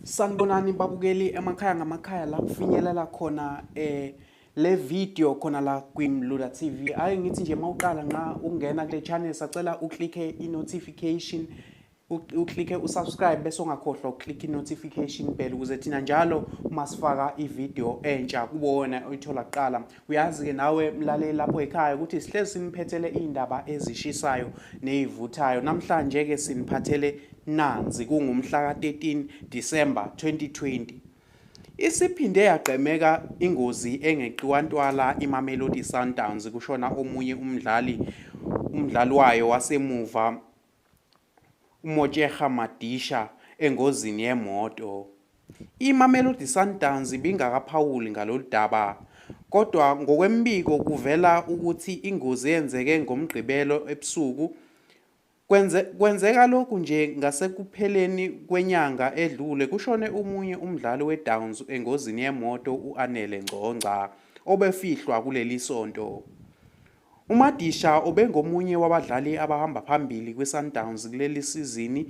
Sanibonani babukeli emakhaya ngamakhaya la kufinyelela khona le video khona la kwimlula TV. Ake ngithi nje mawuqala nqa ungena kule channel sacela uklikhe i-notification, uklikhe usubscribe bese ungakhohlwa uklikha i-notification bell ukuze thina njalo uma sifaka i-video entsha kubona oyithola kuqala. Uyazi ke nawe mlaleli lapho ekhaya ukuthi sihlezi siniphethele indaba ezishisayo nezivuthayo. Namhlanje ke siniphathele nanzi kungumhla ka-13 December 2020. Isiphinde yagqemeka ingozi engeqiwa Ntwala iMamelodi Sundowns kushona omunye umdlali wayo wasemuva uMotshega Madisha engozini yemoto. iMamelodi Sundowns ibingakaphawuli ngalolu daba, kodwa ngokwembiko kuvela ukuthi ingozi yenzeke ngomgqibelo ebusuku. Kwenzeka lokhu nje ngasekupheleni kwenyanga edlule kushone omunye umdlali weDowns engozini yemoto uAnele Ngcongca obefihlwa kuleli sonto. uMadisha obengomunye wabadlali abahamba phambili kweSundowns kuleli sizini,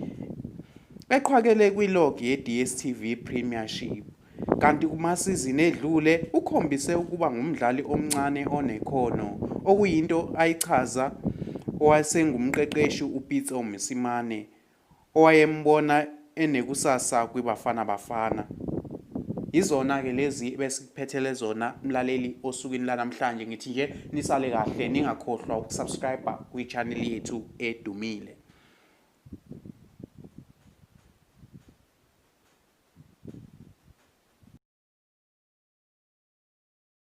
eqhwakele kwilog ye-DStv Premiership, kanti kumasizini edlule ukhombise ukuba ngumdlali omncane onekhono, okuyinto ayichaza owayesengumqeqeshi uPitso Mosimane owayembona enekusasa kwiBafana Bafana. Izona ke lezi besikuphethele zona mlaleli osukwini lanamhlanje. Ngithi nje nisale kahle, ningakhohlwa ukusubscribe kwi-channel yethu edumile.